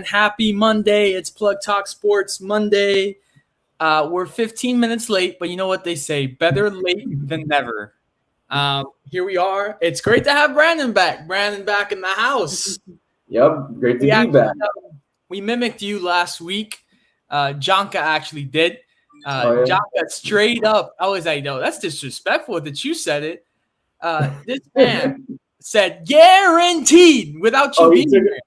Happy Monday. It's Plug Talk Sports Monday. We're 15 minutes late, but you know what they say, better late than never. Here we are. It's great to have Brandon back. Brandon back in the house. Yep, great to be back. We mimicked you last week. Jonka actually did. Jonka straight up. I was like, no, that's disrespectful that you said it. This man said guaranteed without you being here.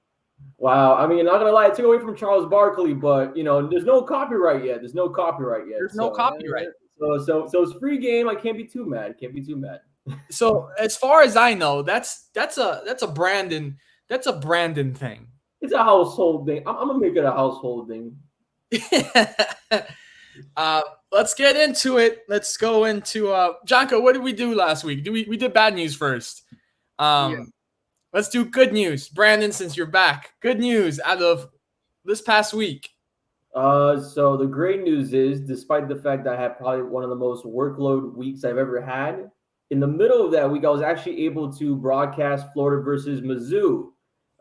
Wow. I mean, not going to lie, it took away from Charles Barkley, but, there's no copyright yet. There's no copyright. So it's free game. I can't be too mad. So as far as I know, that's a Brandon thing. It's a household thing. I'm going to make it a household thing. Let's get into it. Let's go into Jonka, what did we do last week? We did bad news first. Let's do good news. Brandon, since you're back, good news out of this past week. So the great news is, despite the fact that I had probably one of the most workload weeks I've ever had, in the middle of that week, I was actually able to broadcast Florida versus Mizzou,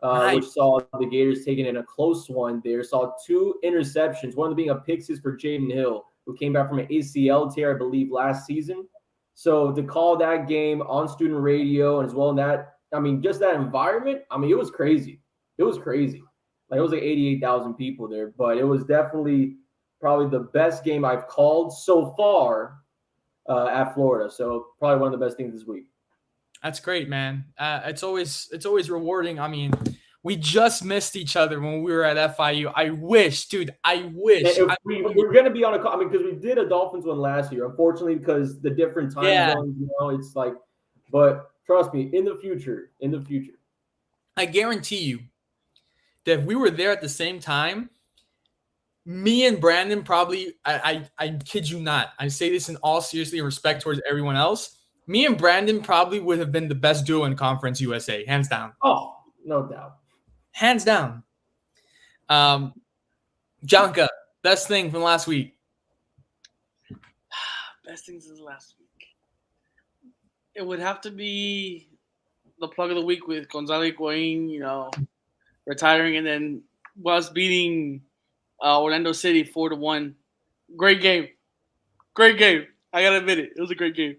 Nice. Which saw the Gators taking in a close one there. Saw 2 interceptions, one of them being a pick six for Jaden Hill, who came back from an ACL tear, I believe, last season. So to call that game on student radio and as well in that, just that environment, it was crazy. Like, it was like 88,000 people there, but it was definitely probably the best game I've called so far at Florida. So probably one of the best things this week. That's great, man. It's always rewarding. We just missed each other when we were at FIU. I wish. We were going to be on a call. Because we did a Dolphins one last year. Unfortunately, because the different time zones, it's like, but trust me, in the future. I guarantee you that if we were there at the same time, me and Brandon probably, I kid you not, I say this in all seriously and respect towards everyone else, me and Brandon probably would have been the best duo in Conference USA, hands down. Oh, no doubt. Hands down. Jonka, best thing from last week. Best things since last week. It would have to be the plug of the week with Gonzalo Higuain, retiring, and then us beating Orlando City 4-1. Great game. I gotta admit it. It was a great game.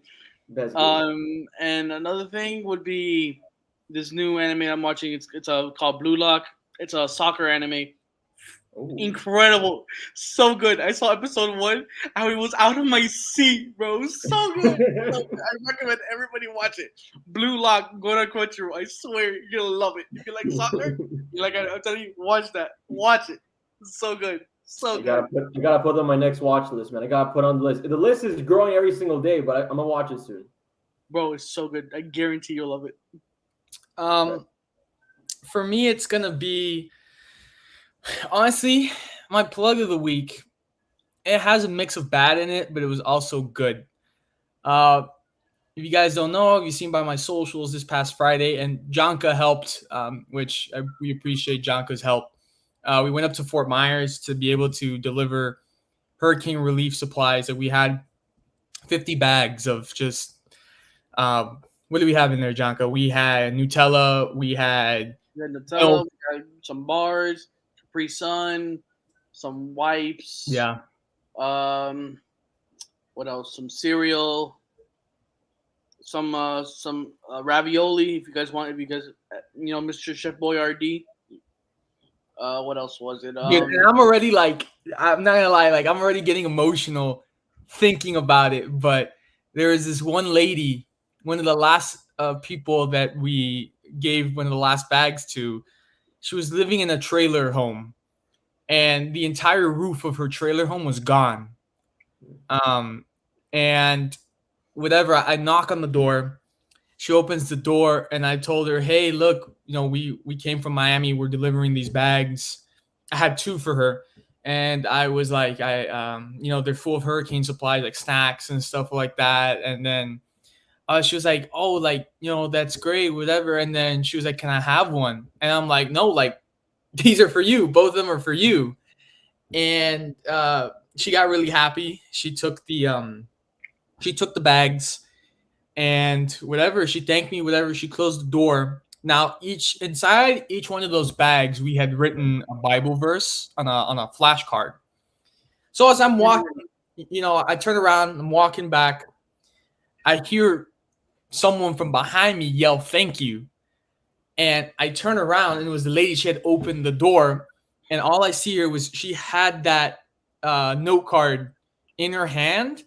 And another thing would be this new anime I'm watching. It's called Blue Lock. It's a soccer anime. Ooh. Incredible, so good. I saw episode 1. I was out of my seat, bro. It was so good. I recommend everybody watch it. Blue Lock, go to Crunchyroll. I swear you're gonna love it. If you like soccer, I'm telling you, watch that. Watch it. It's so good. So good. I gotta put on my next watch list, man. I gotta put on the list. The list is growing every single day, but I'm gonna watch it soon. Bro, it's so good. I guarantee you'll love it. For me, it's gonna be, honestly, my plug of the week. It has a mix of bad in it, but it was also good. If you guys don't know, you've seen by my socials this past Friday, and Jonka helped, which we appreciate Jonka's help. We went up to Fort Myers to be able to deliver hurricane relief supplies. That we had 50 bags of just what do we have in there, Jonka? We had Nutella. We had some bars, Capri Sun, some wipes. Yeah. What else? Some cereal. Some ravioli. If you guys, Mr. Chef Boyardee. What else was it? I'm already I'm not gonna lie, I'm already getting emotional thinking about it. But there is this one lady, one of the last people that we gave one of the last bags to. She was living in a trailer home, and the entire roof of her trailer home was gone. And whatever, I knock on the door. She opens the door, and I told her, "Hey, look, we came from Miami. We're delivering these bags." I had 2 for her, and I was like, they're full of hurricane supplies, like snacks and stuff like that. And then she was like, "Oh, that's great, whatever." And then she was like, "Can I have one?" And I'm like, "No, these are for you. Both of them are for you." And she got really happy. She took the bags. And whatever, she thanked me, whatever, she closed the door. Now, inside each one of those bags, we had written a Bible verse on a flashcard. So as I'm walking, I turn around, I'm walking back. I hear someone from behind me yell, "Thank you." And I turn around, and it was the lady. She had opened the door, and all I see her was she had that note card in her hand,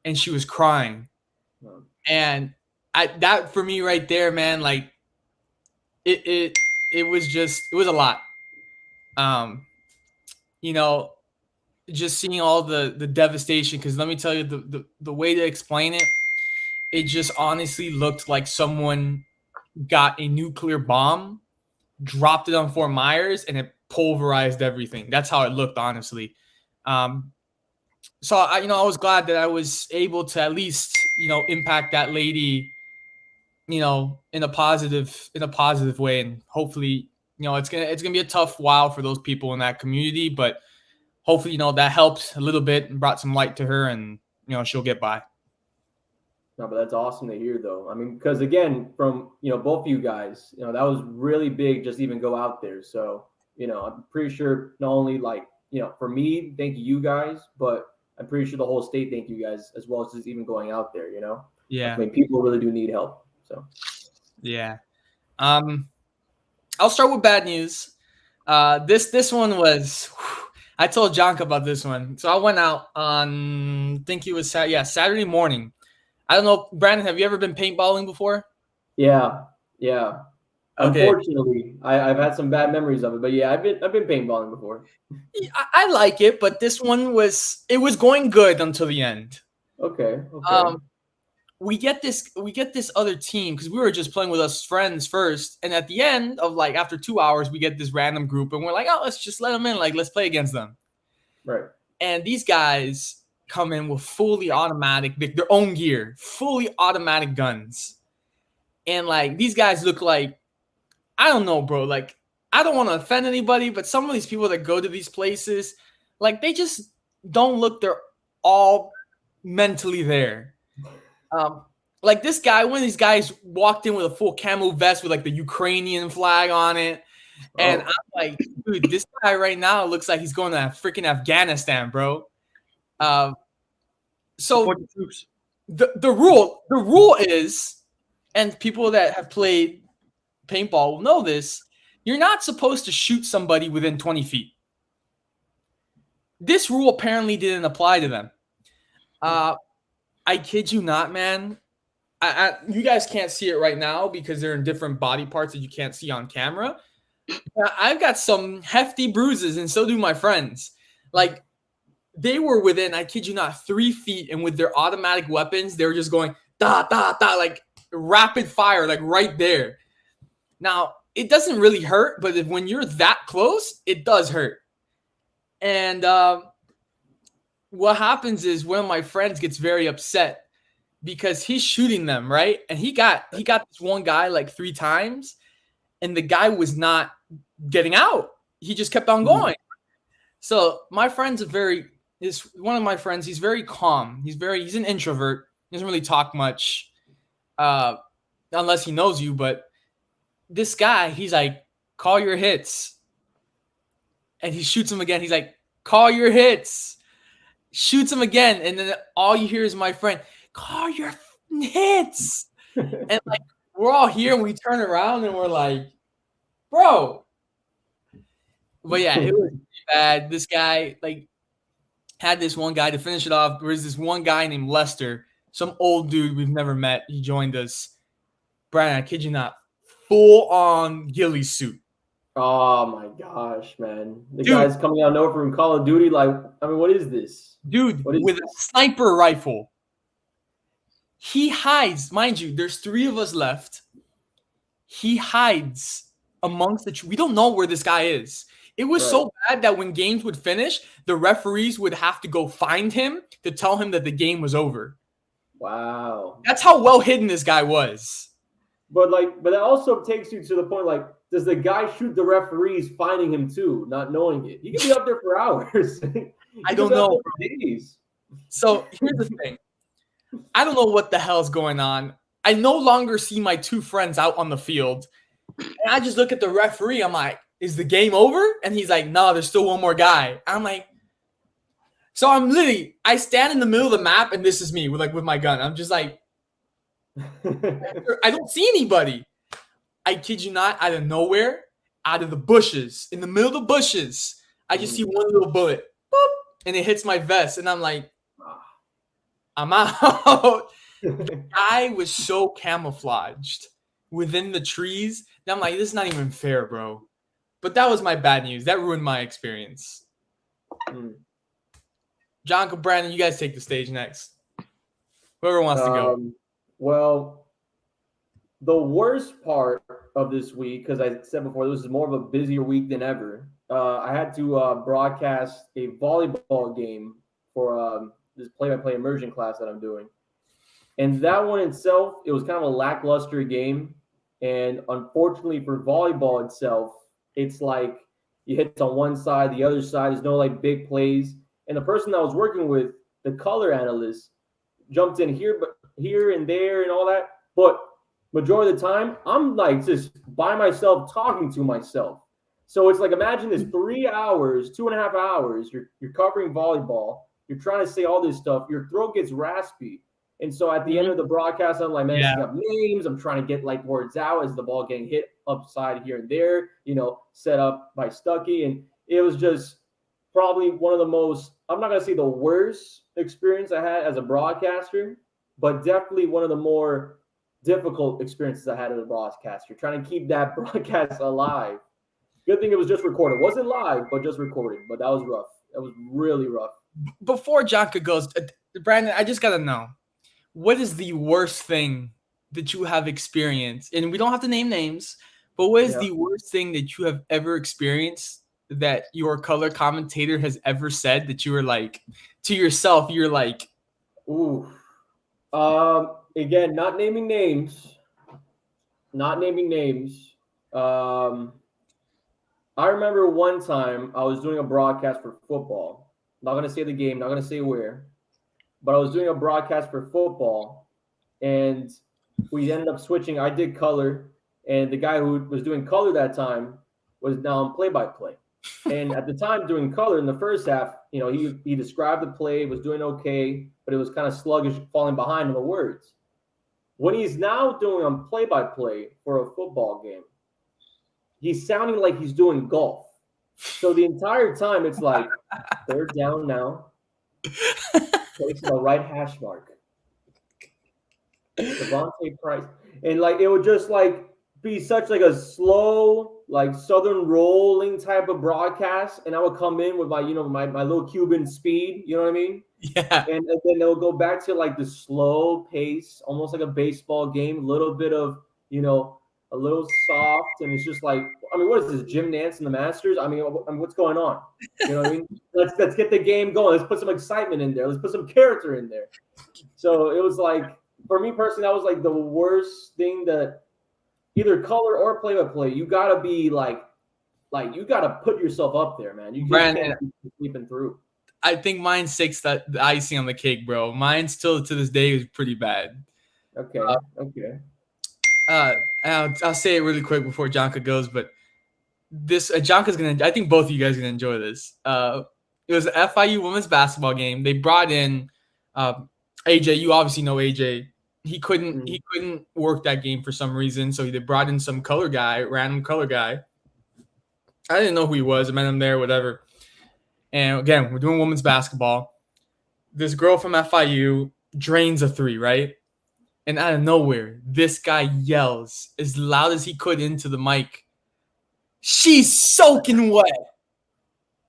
and she was crying. And that for me right there, man, like it was a lot. Um, you know, just seeing all the devastation. Because let me tell you, the way to explain it, it just honestly looked like someone got a nuclear bomb, dropped it on Fort Myers, and it pulverized everything. That's how it looked, honestly. So I was glad that I was able to at least, impact that lady, in a positive way. And hopefully, it's gonna be a tough while for those people in that community, but hopefully, that helped a little bit and brought some light to her, and she'll get by. No, but that's awesome to hear, though. I mean, because again, from both of you guys, that was really big. Just even go out there. So I'm pretty sure not only like for me, thank you guys, but I'm pretty sure the whole state thank you guys as well as just even going out there. Yeah. I mean, people really do need help. So yeah. I'll start with bad news. This one was. I told Jonka about this one. So I went out on, I think it was Saturday morning. I don't know, Brandon, have you ever been paintballing before? Yeah. Okay. Unfortunately, I've had some bad memories of it, but yeah, I've been paintballing before. I like it, but this one was going good until the end. Okay. We get this other team because we were just playing with us friends first, and at the end of after 2 hours, we get this random group, and we're like, oh, let's just let them in, let's play against them. Right. And these guys come in with fully automatic, their own gear, fully automatic guns. And these guys look like, I don't know, bro. I don't want to offend anybody, but some of these people that go to these places, they just don't look they're all mentally there. This guy, one of these guys walked in with a full camo vest with the Ukrainian flag on it. And I'm like, dude, this guy right now looks like he's going to freaking Afghanistan, bro. So the rule is, and people that have played paintball will know this, you're not supposed to shoot somebody within 20 feet. This rule apparently didn't apply to them. I kid you not, man. You guys can't see it right now because they're in different body parts that you can't see on camera. I've got some hefty bruises, and so do my friends. They were within, I kid you not, 3 feet, and with their automatic weapons, they were just going da da da, rapid fire, right there. Now, it doesn't really hurt, but when you're that close, it does hurt. And what happens is one of my friends gets very upset because he's shooting them, right? And he got this one guy 3 times, and the guy was not getting out. He just kept on going. So my friend's one of my friends. He's very calm. He's an introvert. He doesn't really talk much, unless he knows you. But this guy, he's like, call your hits. And he shoots him again. He's like, call your hits. Shoots him again. And then all you hear is my friend, call your hits. And we're all here and we turn around and we're like, bro. But yeah, it was bad. This guy, had this one guy to finish it off. There was this one guy named Lester, some old dude we've never met. He joined us. Brian, I kid you not, full on ghillie suit. Oh my gosh, man. The guy's coming out of nowhere from Call of Duty. What is this? Dude, with a sniper rifle. He hides. Mind you, there's 3 of us left. He hides amongst the trees. We don't know where this guy is. It was so bad that when games would finish, the referees would have to go find him to tell him that the game was over. Wow. That's how well hidden this guy was. But that also takes you to the point, does the guy shoot the referees finding him too, not knowing it? He could be up there for hours. I don't know. For days. So here's the thing. I don't know what the hell's going on. I no longer see my 2 friends out on the field. And I just look at the referee. I'm like, is the game over? And he's like, no, there's still one more guy. I'm like, so I stand in the middle of the map, and this is me with my gun. I'm just like, I don't see anybody. I kid you not, out of nowhere, out of the bushes, in the middle of the bushes, I just see one little bullet, boop, and it hits my vest, and I'm like, I'm out. The guy was so camouflaged within the trees that I'm like, this is not even fair, bro. But that was my bad news. That ruined my experience. John and Brandon, you guys take the stage next. Whoever wants to go. Well, the worst part of this week, because I said before, this is more of a busier week than ever. I had to broadcast a volleyball game for this play-by-play immersion class that I'm doing. And that one itself, it was kind of a lackluster game. And unfortunately for volleyball itself, it's like you hit on one side, the other side, there's no like big plays. And the person that I was working with, the color analyst, jumped in here and there and all that. But majority of the time, I'm like just by myself talking to myself. So it's like, imagine this 3 hours, 2.5 hours, you're covering volleyball, you're trying to say all this stuff, your throat gets raspy. And so at the end of the broadcast, I'm like messing up names. I'm trying to get like words out as the ball getting hit upside here and there, set up by Stuckey. And it was just probably one of the most, I'm not going to say the worst experience I had as a broadcaster, but definitely one of the more difficult experiences I had as a broadcaster, trying to keep that broadcast alive. Good thing it was just recorded. It wasn't live, but just recorded. But that was rough. That was really rough. Before Jonka goes, Brandon, I just got to know, what is the worst thing that you have experienced? And we don't have to name names, but what is the worst thing that you have ever experienced that your color commentator has ever said that you were like, to yourself, you're like, ooh. Again, not naming names. I remember one time I was doing a broadcast for football. Not going to say the game, not going to say where. But I was doing a broadcast for football, and we ended up switching. I did color, and the guy who was doing color that time was now on play-by-play. And at the time doing color in the first half, he described the play, was doing okay, but it was kind of sluggish, falling behind on the words. When he's now doing on play-by-play for a football game, he's sounding like he's doing golf. So the entire time it's like, third down now. Place the right hash mark. Devontae Price. And like it would just like be such like a slow, like southern rolling type of broadcast. And I would come in with my, my little Cuban speed, you know what I mean? Yeah. And then they'll go back to like the slow pace, almost like a baseball game, a little bit of, a little soft. And it's just like, what is this, Jim Nance and the Masters? What's going on? You know what I mean? Let's get the game going. Let's put some excitement in there. Let's put some character in there. So it was like, for me personally, that was like the worst thing that either color or play-by-play, you got to be like you got to put yourself up there, man. You just can't be sleeping through. I think mine sticks the icing on the cake, bro. Mine still to this day is pretty bad. Okay. I'll say it really quick before Jonka goes, but this Jonka's gonna. I think both of you guys are gonna enjoy this. It was an FIU women's basketball game. They brought in AJ. You obviously know AJ. He couldn't work that game for some reason, so they brought in some random color guy. I didn't know who he was. I met him there, whatever. And again, we're doing women's basketball. This girl from FIU drains a three, right? And out of nowhere, this guy yells as loud as he could into the mic, "She's soaking wet."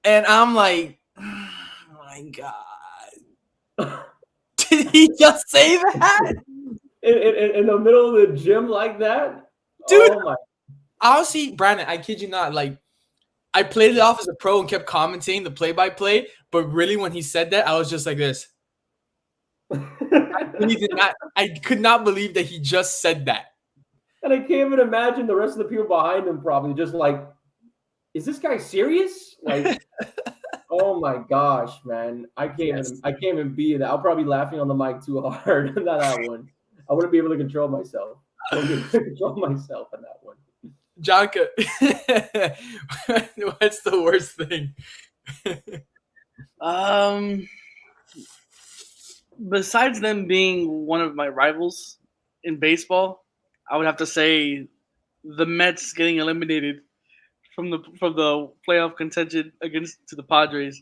And I'm like, oh my God. Did he just say that? In the middle of the gym like that? Dude, oh my. Honestly, Brandon, I kid you not. Like, I played it off as a pro and kept commenting the play-by-play, but really when he said that, I was just like this. I could not believe that he just said that. And I can't even imagine the rest of the people behind him probably just like, is this guy serious? Like, oh my gosh, man. I can't even be that. I'll probably be laughing on the mic too hard on that one. I wouldn't be able to control myself. I wouldn't be able to control myself on that one. Jonka, what's the worst thing? Besides them being one of my rivals in baseball, I would have to say the Mets getting eliminated from the playoff contention against to the Padres.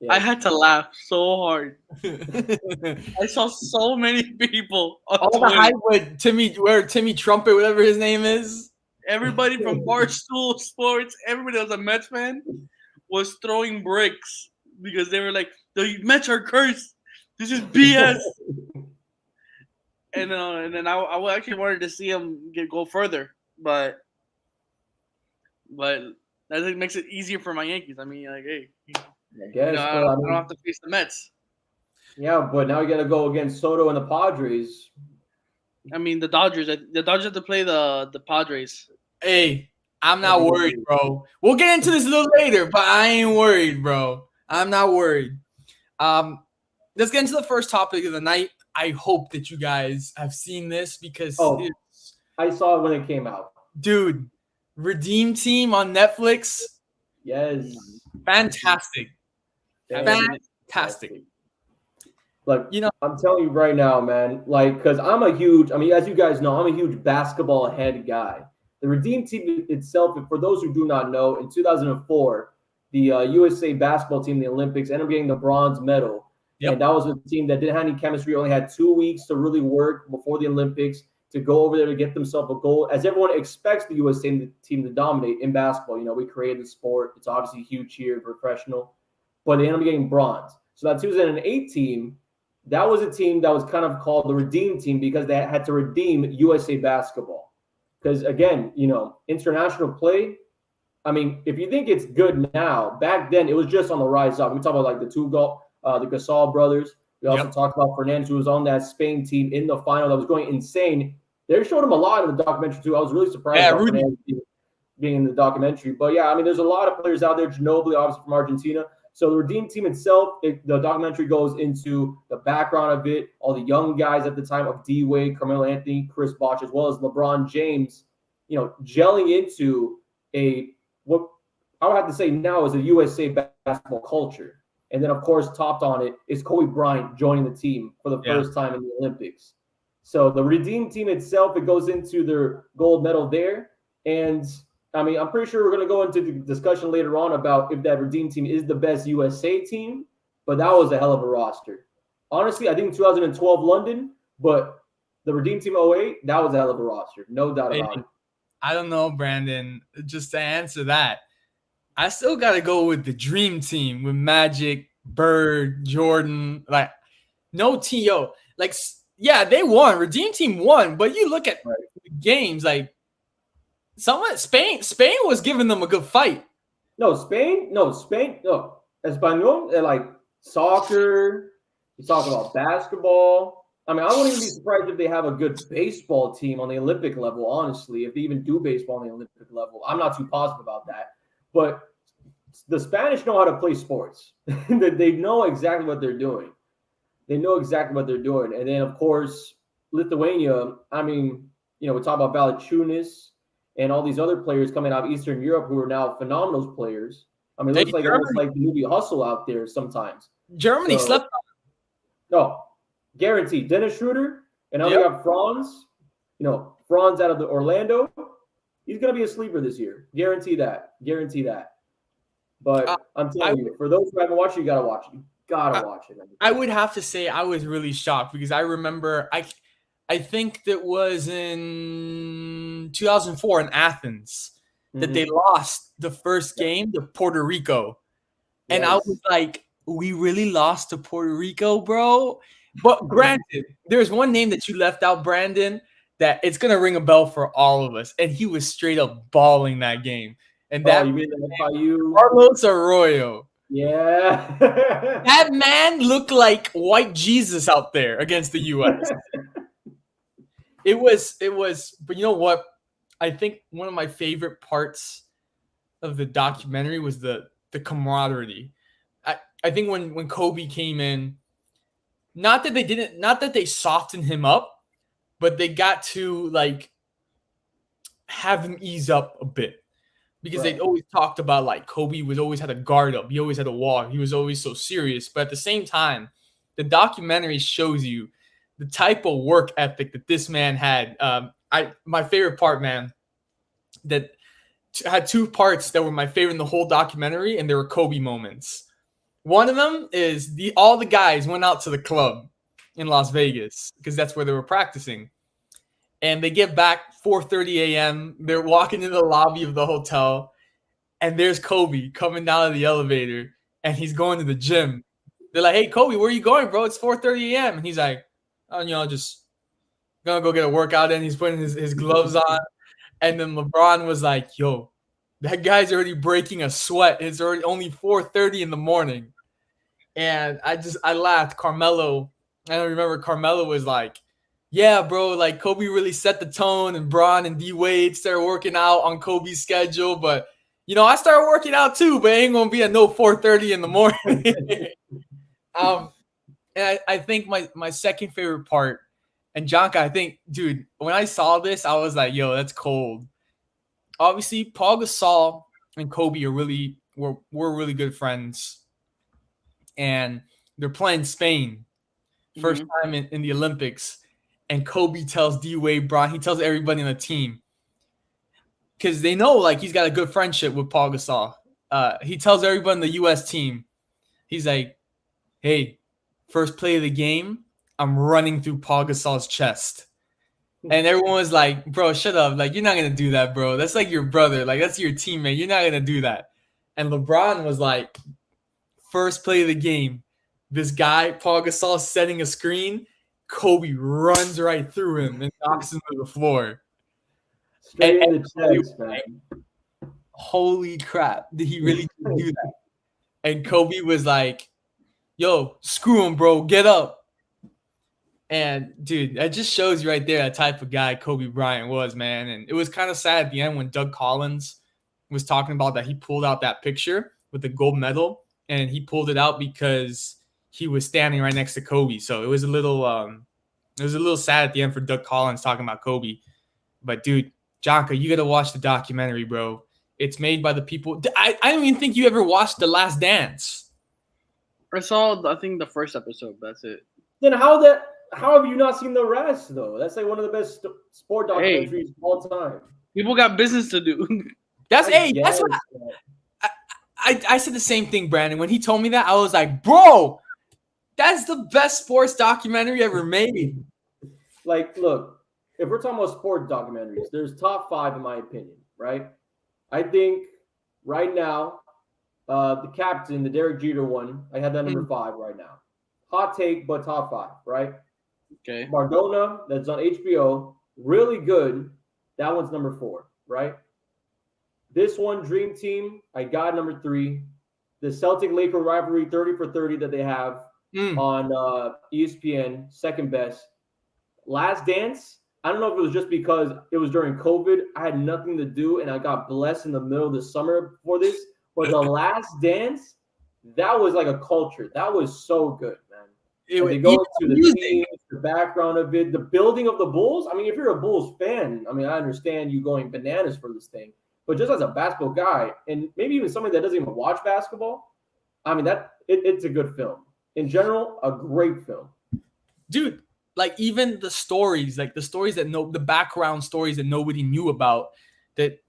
I had to laugh so hard. I saw so many people on All the Twitter. hype with Timmy Trumpet, whatever his name is. Everybody from Barstool Sports, everybody that was a Mets fan, was throwing bricks because they were like, "The Mets are cursed. This is BS." and then I actually wanted to see him go further, but I think makes it easier for my Yankees. I mean, like, hey, I guess, I but don't have to face the Mets. Yeah, but now you got to go against Soto and the Padres. I mean, the Dodgers have to play the Padres. Hey, I'm not worried, bro. We'll get into this a little later, but I ain't worried, bro. I'm not worried. Let's get into the first topic of the night. I hope that you guys have seen this because I saw it when it came out. Dude, Redeem Team on Netflix. Yes. Fantastic. Fantastic. Like, I'm telling you right now, man, like, because as you guys know, I'm a huge basketball head guy. The Redeem Team itself, for those who do not know, in 2004, the USA basketball team, the Olympics, ended up getting the bronze medal. Yep. And that was a team that didn't have any chemistry, only had 2 weeks to really work before the Olympics to go over there to get themselves a gold. As everyone expects the USA team to dominate in basketball. We created the sport. It's obviously huge here, professional. But they ended up getting bronze. So that 2008 team, that was a team that was kind of called the Redeem Team because they had to redeem USA basketball. Because, again, international play, I mean, if you think it's good now, back then it was just on the rise up. We talk about, like, the Gasol brothers. We also talked about Fernandez, who was on that Spain team in the final that was going insane. They showed him a lot in the documentary, too. I was really surprised about Fernandez being in the documentary. But, yeah, I mean, there's a lot of players out there. Ginobili, obviously, from Argentina. So the Redeem Team itself, the documentary goes into the background of it, all the young guys at the time of D-Wade, Carmelo Anthony, Chris Bosh, as well as LeBron James, gelling into what I would have to say now is a USA basketball culture. And then, of course, topped on it is Kobe Bryant joining the team for the first time in the Olympics. So the Redeem Team itself, it goes into their gold medal there. And I mean, I'm pretty sure we're going to go into the discussion later on about if that Redeem Team is the best USA team, but that was a hell of a roster. Honestly, I think 2012 London, but the Redeem Team 08, that was a hell of a roster. No doubt about it. I don't know, Brandon. Just to answer that, I still got to go with the Dream Team with Magic, Bird, Jordan. Like, no T.O. Like, yeah, they won. Redeem Team won, but you look at the games, like, Spain was giving them a good fight. Spain. Espanol, they're like soccer. You talk about basketball. I mean, I wouldn't even be surprised if they have a good baseball team on the Olympic level, honestly, if they even do baseball on the Olympic level. I'm not too positive about that. But the Spanish know how to play sports. They know exactly what they're doing. And then, of course, Lithuania, I mean, we talk about Valanciunas and all these other players coming out of Eastern Europe who are now phenomenal players. I mean, it looks like almost like the movie Hustle out there sometimes. Germany slept on. No, guaranteed. Dennis Schroeder, and now they got Franz. Franz out of the Orlando. He's going to be a sleeper this year. Guarantee that. But I'm telling you, for those who haven't watched it, you got to watch it. You got to watch it. I would have to say I was really shocked because I remember I think that was in 2004 in Athens that they lost the first game to Puerto Rico. And I was like, we really lost to Puerto Rico, bro? But granted, there's one name that you left out, Brandon, that it's going to ring a bell for all of us. And he was straight up balling that game. And that you mean that Carlos Arroyo. Yeah. That man looked like white Jesus out there against the U.S. It was, but you know what? I think one of my favorite parts of the documentary was the camaraderie. I think when Kobe came in, not that they softened him up, but they got to like have him ease up a bit because Right. they always talked about like Kobe was always had a guard up. He always had a wall. He was always so serious. But at the same time, the documentary shows you the type of work ethic that this man had. My favorite part, man, that had two parts that were my favorite in the whole documentary, and they were Kobe moments. One of them is all the guys went out to the club in Las Vegas because that's where they were practicing. And they get back 4:30 a.m. They're walking in the lobby of the hotel, and there's Kobe coming down to the elevator, and he's going to the gym. They're like, "Hey, Kobe, where are you going, bro? It's 4:30 a.m." And he's like, "Oh, just gonna go get a workout." And he's putting his gloves on. And then LeBron was like, "Yo, that guy's already breaking a sweat. It's already only 4:30 in the morning." And I laughed. I don't remember. Carmelo was like, "Yeah, bro, like Kobe really set the tone, and Bron and D Wade started working out on Kobe's schedule. But I started working out too, but it ain't gonna be at no 4:30 in the morning." And I think my second favorite part, and Jonka, I think, dude, when I saw this, I was like, "Yo, that's cold." Obviously, Paul Gasol and Kobe were really good friends, and they're playing Spain. First time in the Olympics, and Kobe tells D Wade, Bron, he tells everybody on the team because they know like he's got a good friendship with Paul Gasol. He tells everybody in the U.S. team, he's like, "Hey, first play of the game, I'm running through Paul Gasol's chest." And everyone was like, "Bro, shut up. Like, you're not going to do that, bro. That's like your brother. Like, that's your teammate. You're not going to do that." And LeBron was like, first play of the game, this guy, Paul Gasol, setting a screen. Kobe runs right through him and knocks him to the floor. Straight in the chest, man. Holy crap. Did he really do that? And Kobe was like, "Yo, screw him, bro. Get up." And dude, that just shows you right there the type of guy Kobe Bryant was, man. And it was kind of sad at the end when Doug Collins was talking about that he pulled out that picture with the gold medal, and he pulled it out because he was standing right next to Kobe. So it was a little sad at the end for Doug Collins talking about Kobe. But dude, Jonka, you got to watch the documentary, bro. It's made by the people. I don't even think you ever watched The Last Dance. I saw, I think, the first episode. That's it. Then how have you not seen the rest, though? That's like one of the best sport documentaries of all time. People got business to do. That's what I said the same thing, Brandon. When he told me that, I was like, "Bro, that's the best sports documentary ever made." Like, look, if we're talking about sport documentaries, there's top 5 in my opinion, right? I think right now, the captain, the Derek Jeter one, I had that number 5 right now. Hot take, but top 5, right? Okay. Maradona, that's on HBO, really good. That one's number 4, right? This one, Dream Team, I got number 3. The Celtic-Laker rivalry, 30 for 30 that they have on ESPN, second best. Last Dance, I don't know if it was just because it was during COVID. I had nothing to do, and I got blessed in the middle of the summer for this. But The Last Dance, that was like a culture. That was so good, man. They go to the team, the background of it, the building of the Bulls. I mean, if you're a Bulls fan, I mean, I understand you going bananas for this thing. But just as a basketball guy, and maybe even somebody that doesn't even watch basketball, I mean, it's a good film. In general, a great film. Dude, like even the stories that the background stories that nobody knew about that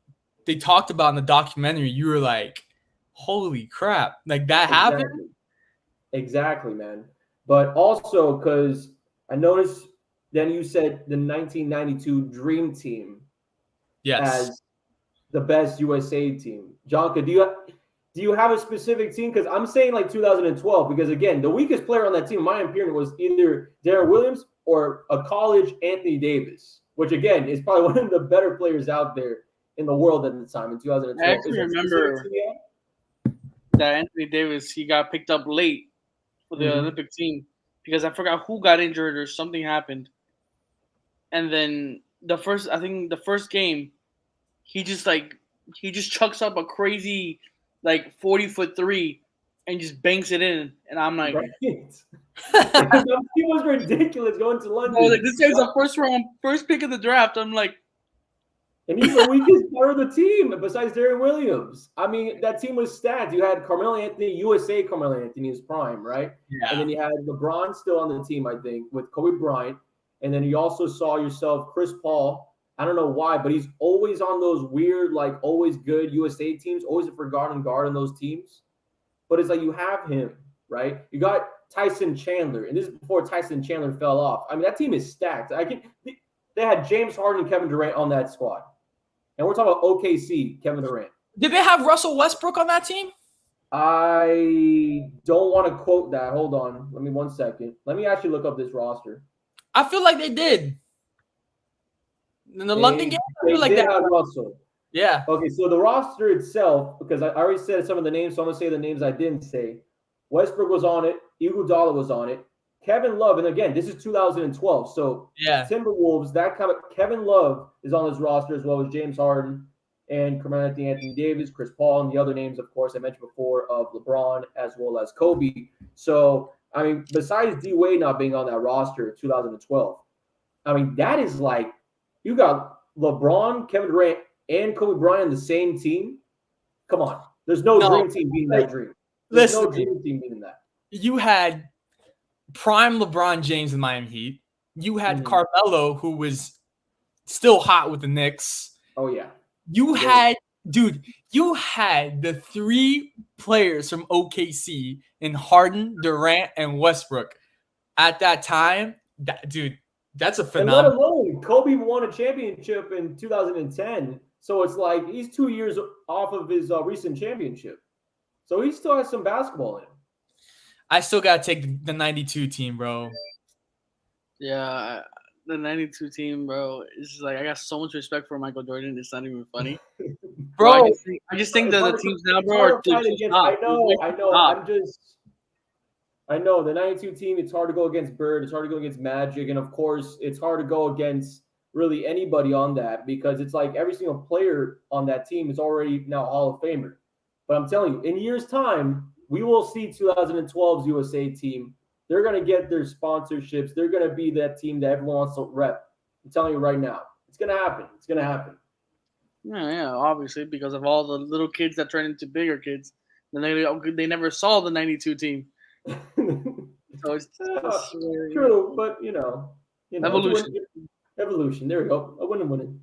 they talked about in the documentary, you were like, holy crap, like that happened? Exactly, man. But also because I noticed then you said the 1992 Dream Team as the best USA team. Jonka, do you have a specific team? Because I'm saying like 2012, because again, the weakest player on that team, in my opinion, was either Darren Williams or a college Anthony Davis, which again is probably one of the better players out there in the world at the time in 2012. I actually remember that Anthony Davis, he got picked up late for the Olympic team because I forgot who got injured or something happened. And then the first game, he just chucks up a crazy like 40-foot three and just banks it in, and I'm like, he was ridiculous going to London. I was like, this guy's a first pick of the draft. I'm like, And he's the weakest part of the team besides Darren Williams. I mean, that team was stacked. You had Carmelo Anthony, USA Carmelo Anthony is prime, right? And then you had LeBron still on the team, I think, with Kobe Bryant. And then you also saw yourself Chris Paul. I don't know why, but he's always on those weird, like always good USA teams, always a forgotten guard on those teams. But it's like you have him, right? You got Tyson Chandler, and this is before Tyson Chandler fell off. I mean, that team is stacked. They had James Harden and Kevin Durant on that squad. And we're talking about OKC, Kevin Durant. Did they have Russell Westbrook on that team? I don't want to quote that. Hold on. Let me 1 second. Let me actually look up this roster. I feel like they did. In the London game, I feel like they that. had Russell. Yeah. Okay, so the roster itself, because I already said some of the names, so I'm going to say the names I didn't say. Westbrook was on it. Iguodala was on it. Kevin Love, and again, this is 2012. So Timberwolves, that kind of Kevin Love is on this roster as well as James Harden and Carmelo Anthony Davis, Chris Paul, and the other names, of course, I mentioned before of LeBron as well as Kobe. So, I mean, besides D Wade not being on that roster 2012, I mean, that is like you got LeBron, Kevin Durant, and Kobe Bryant on the same team. Come on. There's no dream team beating that dream. There's no dream team beating that. You had prime LeBron James in Miami Heat. You had Carmelo, who was still hot with the Knicks. Oh, yeah. You had the three players from OKC in Harden, Durant, and Westbrook at that time. That's a phenomenal. And let alone, Kobe won a championship in 2010. So it's like he's 2 years off of his recent championship. So he still has some basketball in him. I still got to take the 92 team, bro. Yeah, the 92 team, bro. It's just like I got so much respect for Michael Jordan. It's not even funny. Bro, I just think that the teams now, bro, I know the 92 team, it's hard to go against Bird. It's hard to go against Magic. And, of course, it's hard to go against really anybody on that because it's like every single player on that team is already now Hall of Famer. But I'm telling you, in years' time, we will see 2012's USA team. They're going to get their sponsorships. They're going to be that team that everyone wants to rep. I'm telling you right now. It's going to happen. It's going to happen. Yeah, obviously, because of all the little kids that turn into bigger kids. Then they never saw the 92 team. So it's true, but you know, evolution. There we go. A winning.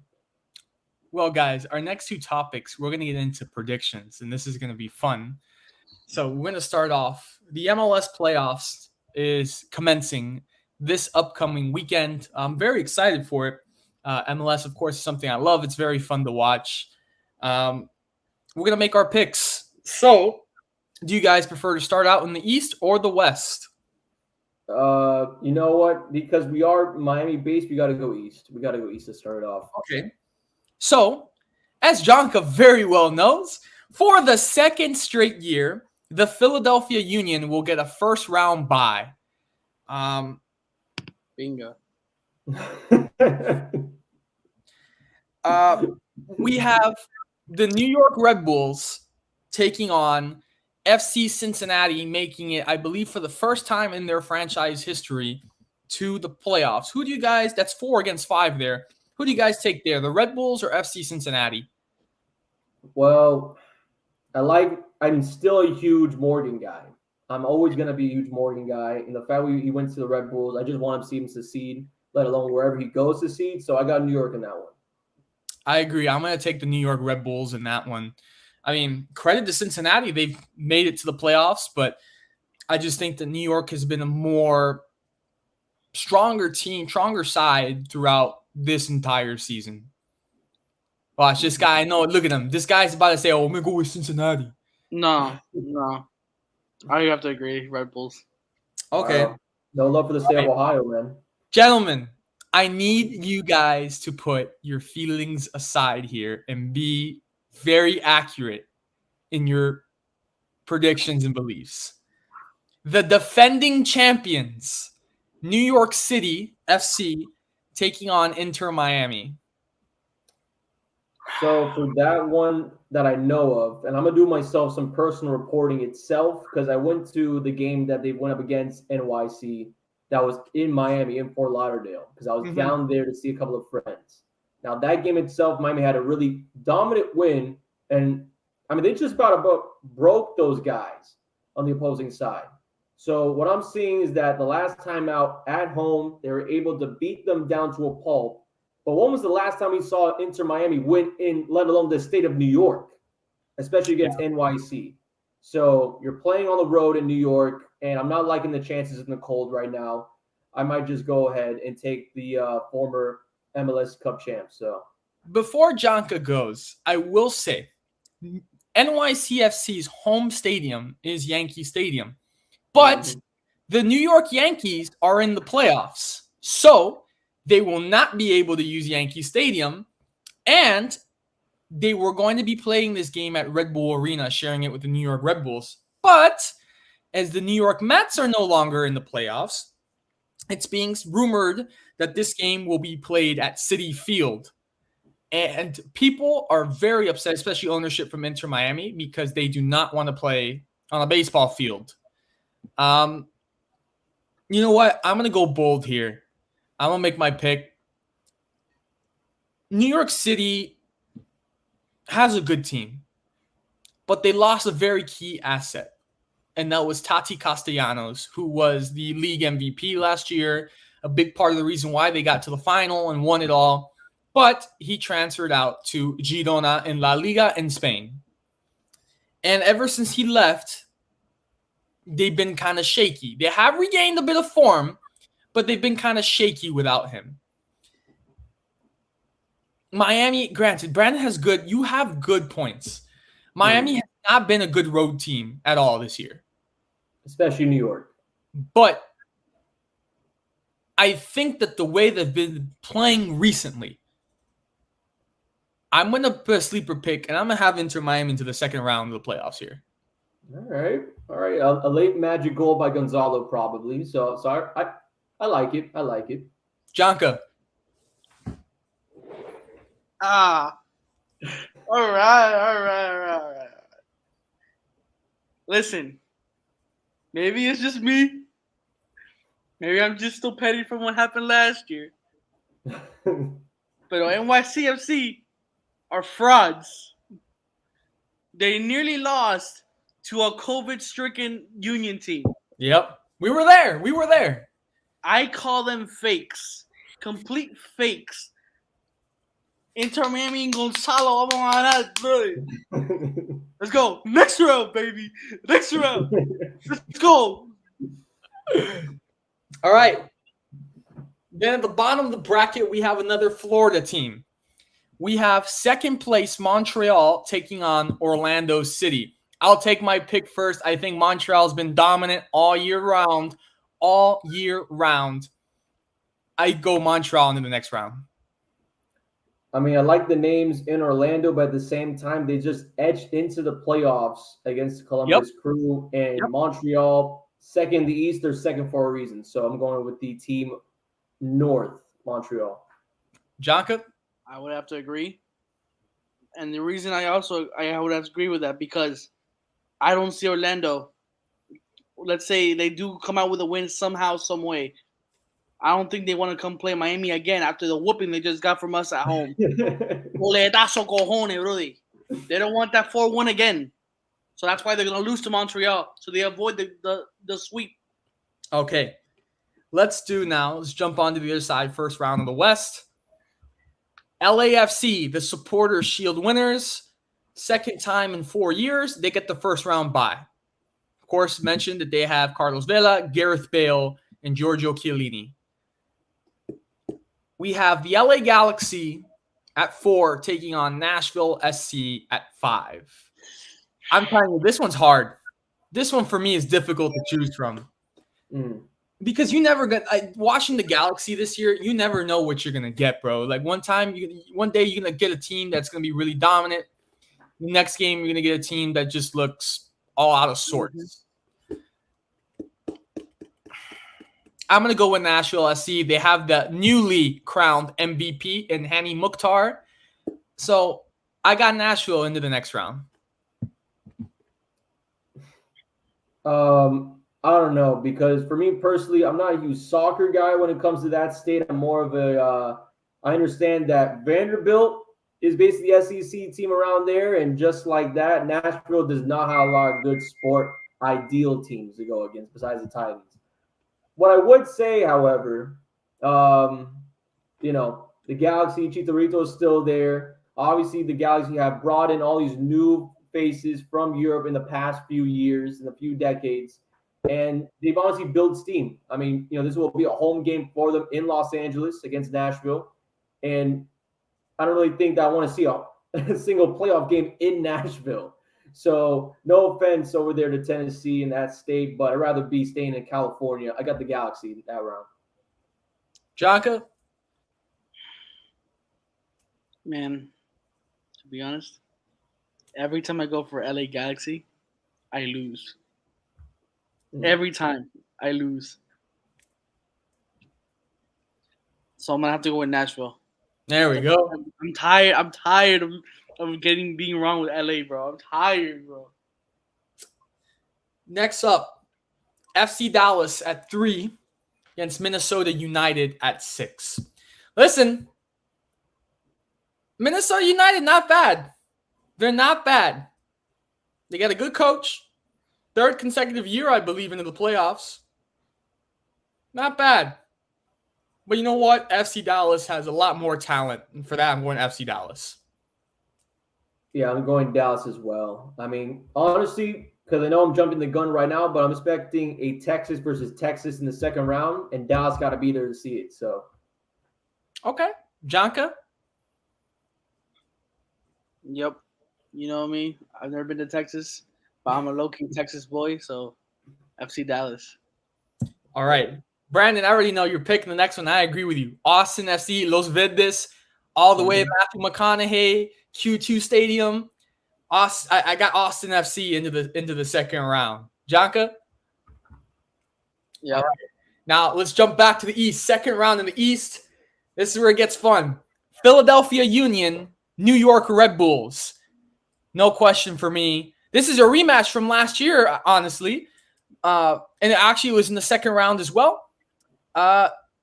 Well, guys, our next two topics, we're going to get into predictions, and this is going to be fun. So we're going to start off. The MLS playoffs is commencing this upcoming weekend. I'm very excited for it. MLS, of course, is something I love. It's very fun to watch. We're going to make our picks. So do you guys prefer to start out in the East or the West? You know what? Because we are Miami-based, we got to go East. We got to go East to start off. Okay. So, as Jonka very well knows, for the second straight year, the Philadelphia Union will get a first-round bye. Bingo. We have the New York Red Bulls taking on FC Cincinnati, making it, I believe, for the first time in their franchise history to the playoffs. Who do you guys, that's 4 against 5 there. Who do you guys take there, the Red Bulls or FC Cincinnati? Well, I'm still a huge Morgan guy. I'm always going to be a huge Morgan guy. And the fact he went to the Red Bulls, I just want to see him succeed, let alone wherever he goes to succeed. So I got New York in that one. I agree. I'm going to take the New York Red Bulls in that one. I mean, credit to Cincinnati. They've made it to the playoffs, but I just think that New York has been a more stronger team, stronger side throughout this entire season. Watch this guy. I know. Look at him. This guy's about to say, "Oh, I'm gonna go with Cincinnati." No. I have to agree. Red Bulls. Okay. No love for the state of Ohio, man. Gentlemen, I need you guys to put your feelings aside here and be very accurate in your predictions and beliefs. The defending champions, New York City FC, taking on Inter Miami. So for that one that I know of, and I'm going to do myself some personal reporting itself because I went to the game that they went up against NYC that was in Miami, in Fort Lauderdale, because I was down there to see a couple of friends. Now, that game itself, Miami had a really dominant win. And, I mean, they just about broke those guys on the opposing side. So what I'm seeing is that the last time out at home, they were able to beat them down to a pulp. But when was the last time we saw Inter Miami win in, let alone the state of New York, especially against NYC? So you're playing on the road in New York, and I'm not liking the chances in the cold right now. I might just go ahead and take the former MLS Cup champs. So Before Janka goes, I will say NYCFC's home stadium is Yankee Stadium, but the New York Yankees are in the playoffs, so they will not be able to use Yankee Stadium, and they were going to be playing this game at Red Bull Arena, sharing it with the New York Red Bulls. But as the New York Mets are no longer in the playoffs, it's being rumored that this game will be played at Citi Field. And people are very upset, especially ownership from Inter Miami, because they do not want to play on a baseball field. You know what? I'm going to go bold here. I'm going to make my pick. New York City has a good team, but they lost a very key asset, and that was Tati Castellanos, who was the league MVP last year, a big part of the reason why they got to the final and won it all. But he transferred out to Girona in La Liga in Spain. And ever since he left, they've been kind of shaky. They have regained a bit of form, but they've been kind of shaky without him. Miami, granted, Brandon has good, you have good points. Miami has not been a good road team at all this year. Especially New York. But I think that the way they've been playing recently, I'm going to put a sleeper pick, and I'm going to have Inter Miami into the second round of the playoffs here. All right. A late magic goal by Gonzalo, probably. So I like it. I like it. Janka. All right. Listen, maybe it's just me. Maybe I'm just still petty from what happened last year. But NYCFC are frauds. They nearly lost to a COVID-stricken Union team. Yep. We were there. I call them fakes. Complete fakes. Inter Miami and Gonzalo, let's go. Next round, baby. Next round. Let's go. All right. Then at the bottom of the bracket, we have another Florida team. We have second place Montreal taking on Orlando City. I'll take my pick first. I think Montreal's been dominant all year round. I go Montreal into the next round. I mean, I like the names in Orlando, but at the same time, they just edged into the playoffs against Columbus Crew and Montreal. Second in the East, they're second for a reason. So I'm going with the team North, Montreal. Janka? I would have to agree. And the reason I would have to agree with that, because I don't see Orlando. Let's say they do come out with a win somehow, some way. I don't think they want to come play Miami again after the whooping they just got from us at home. Boletazo cojones, brody. They don't want that 4-1 again. So that's why they're going to lose to Montreal. So they avoid the sweep. Okay. Let's jump on to the other side, first round of the West. LAFC, the Supporters Shield winners. Second time in 4 years, they get the first round bye. Of course, mentioned that they have Carlos Vela, Gareth Bale, and Giorgio Chiellini. We have the LA Galaxy at 4 taking on Nashville SC at 5. I'm telling you, this one's hard. This one for me is difficult to choose from. Because you never get watching the Galaxy this year, you never know what you're gonna get, bro. Like one day you're gonna get a team that's gonna be really dominant. The next game, you're gonna get a team that just looks all out of sorts. I'm going to go with Nashville SC. They have the newly crowned MVP in Hani Mukhtar. So I got Nashville into the next round. I don't know, because for me personally, I'm not a huge soccer guy when it comes to that state. I'm more of a I understand that Vanderbilt is basically the SEC team around there, and just like that, Nashville does not have a lot of good sport ideal teams to go against besides the Titans. What I would say, however, um, the Galaxy, Chicharito is still there. Obviously, the Galaxy have brought in all these new faces from Europe in the past few years, in a few decades, and they've honestly built steam. I mean, this will be a home game for them in Los Angeles against Nashville, and I don't really think that I want to see a single playoff game in Nashville. So no offense over there to Tennessee in that state, but I'd rather be staying in California. I got the Galaxy in that round. Jaka? Man, to be honest, every time I go for LA Galaxy, I lose. Every time I lose. So I'm gonna have to go with Nashville. There we go. I'm tired. I'm tired of being wrong with LA, bro. I'm tired, bro. Next up, FC Dallas at 3 against Minnesota United at 6. Listen, Minnesota United, not bad. They're not bad. They got a good coach. 3rd consecutive year, I believe, into the playoffs. Not bad. But you know what? FC Dallas has a lot more talent. And for that, I'm going FC Dallas. Yeah, I'm going Dallas as well. I mean, honestly, because I know I'm jumping the gun right now, but I'm expecting a Texas versus Texas in the second round, and Dallas got to be there to see it. So, okay. Janka? Yep. You know me. I've never been to Texas, but I'm a low-key Texas boy, so FC Dallas. All right. Brandon, I already know you're picking the next one. I agree with you. Austin FC, Los Verdes, all the way Matthew McConaughey, Q2 Stadium. I got Austin FC into the second round. Janka? Yeah. Right. Now let's jump back to the East. Second round in the East. This is where it gets fun. Philadelphia Union, New York Red Bulls. No question for me. This is a rematch from last year, honestly. And it actually was in the second round as well.